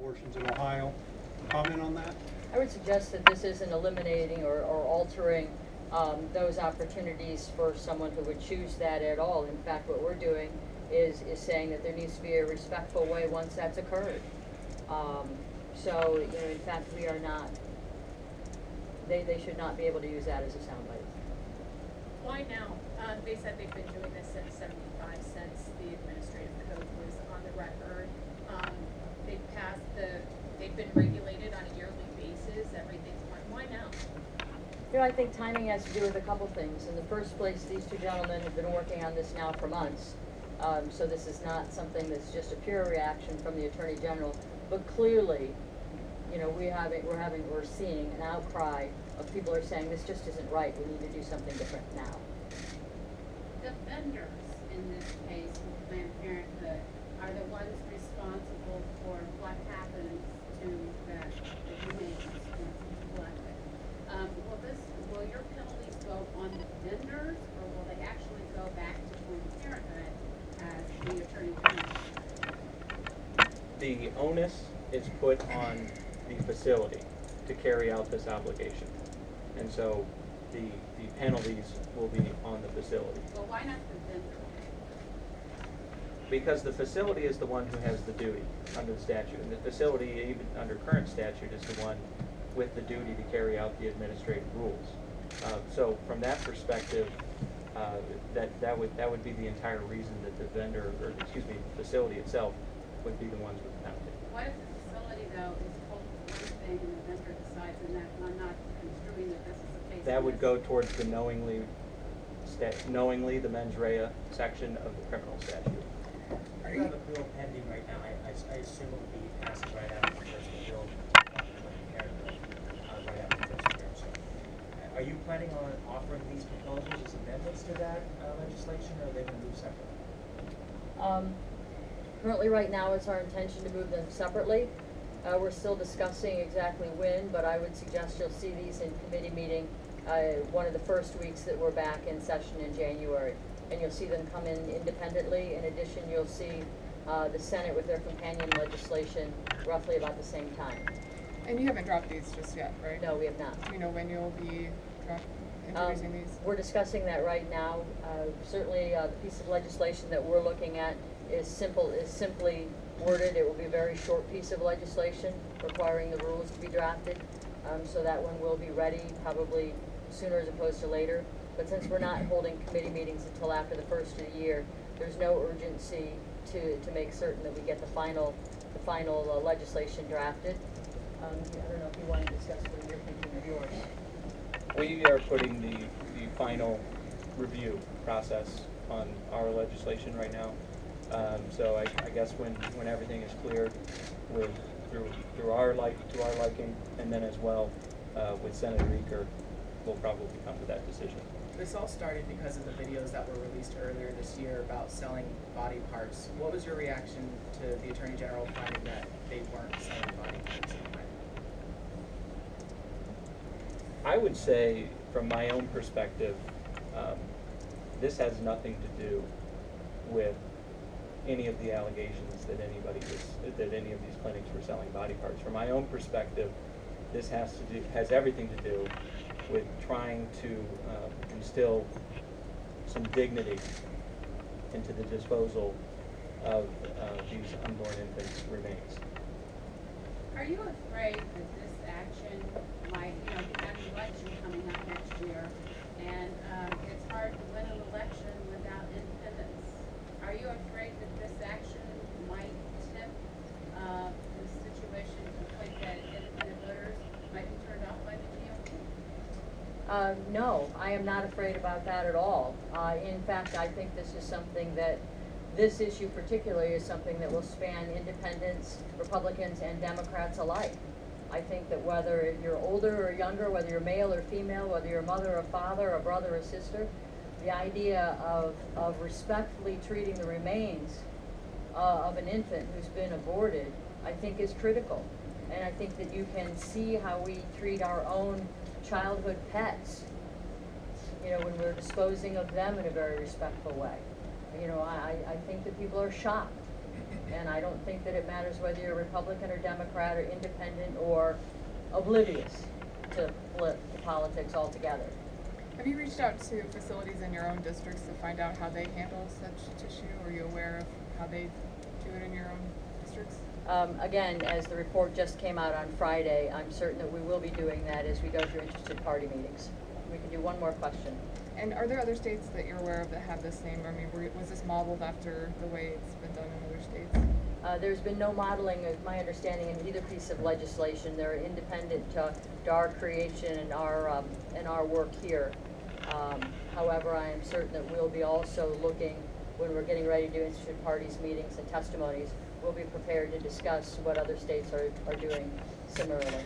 abortions in Ohio. Comment on that? I would suggest that this isn't eliminating or altering those opportunities for someone who would choose that at all. In fact, what we're doing is saying that there needs to be a respectful way once that's occurred. So, you know, in fact, we are not, they should not be able to use that as a soundbite. Why now? They said they've been doing this since '75, since the administrative code was on the record. They've been regulated on a yearly basis. Everything's fine. Why now? You know, I think timing has to do with a couple things. In the first place, these two gentlemen have been working on this now for months. So this is not something that's just a pure reaction from the Attorney General. But clearly, you know, we're seeing an outcry of people who are saying this just isn't right. We need to do something different now. The vendors in this case with Planned Parenthood are the ones responsible for what happens to the remains once collected. Will your penalties go on the vendors, or will they actually go back to Planned Parenthood as the Attorney General? The onus is put on the facility to carry out this obligation. And so the penalties will be on the facility. Well, why not the vendor? Because the facility is the one who has the duty under the statute. And the facility, even under current statute, is the one with the duty to carry out the administrative rules. So from that perspective, that would be the entire reason that the vendor, or excuse me, the facility itself would be the ones with the penalty. What if the facility, though, is told one thing and the vendor decides, and that I'm not construing that this is the case? That would go towards the knowingly, the mens rea section of the criminal statute. You have a bill pending right now. I assume it will be passed right after the first bill, right after the first year. So, are you planning on offering these proposals as amendments to that legislation, or are they going to move separately? Currently, right now, it's our intention to move them separately. We're still discussing exactly when, but I would suggest you'll see these in committee meeting one of the first weeks that we're back in session in January. And you'll see them come in independently. In addition, you'll see the Senate with their companion legislation roughly about the same time. And you haven't dropped these just yet, right? No, we have not. Do you know when you'll be introducing these? We're discussing that right now. Certainly, the piece of legislation that we're looking at is simply worded. It will be a very short piece of legislation requiring the rules to be drafted. So that one will be ready probably sooner as opposed to later. But since we're not holding committee meetings until after the first of the year, there's no urgency to make certain that we get the final legislation drafted. I don't know if you want to discuss what you're thinking of yours. We are putting the final review process on our legislation right now. So I guess when everything is cleared through our liking, and then as well with Senator Eaker, we'll probably come to that decision. This all started because of the videos that were released earlier this year about selling body parts. What was your reaction to the Attorney General finding that they weren't selling body parts? I would say, from my own perspective, this has nothing to do with any of the allegations that any of these clinics were selling body parts. From my own perspective, this has everything to do with trying to instill some dignity into the disposal of these unborn infants' remains. Are you afraid that this action might, you have an election coming up next year, and it's hard to win an election without independence? Are you afraid that this action might tip the situation to the point that independent voters might be turned off by the GOP? No, I am not afraid about that at all. In fact, I think this is something that, this issue particularly is something that will span independents, Republicans, and Democrats alike. I think that whether you're older or younger, whether you're male or female, whether you're a mother or father, a brother or sister, the idea of respectfully treating the remains of an infant who's been aborted, I think is critical. And I think that you can see how we treat our own childhood pets, you know, when we're disposing of them in a very respectful way. You know, I think that people are shocked And I don't think that it matters whether you're Republican or Democrat or independent or oblivious to politics altogether. Have you reached out to facilities in your own districts to find out how they handle such tissue? Are you aware of how they do it in your own districts? Again, as the report just came out on Friday, I'm certain that we will be doing that as we go through interested party meetings. We can do one more question. And are there other states that you're aware of that have the same, I mean, was this modeled after the way it's been done in other states? There's been no modeling, of my understanding, in either piece of legislation. They're independent to our creation and our work here. However, I am certain that we'll be also looking, when we're getting ready to do interested parties meetings and testimonies, we'll be prepared to discuss what other states are doing similarly.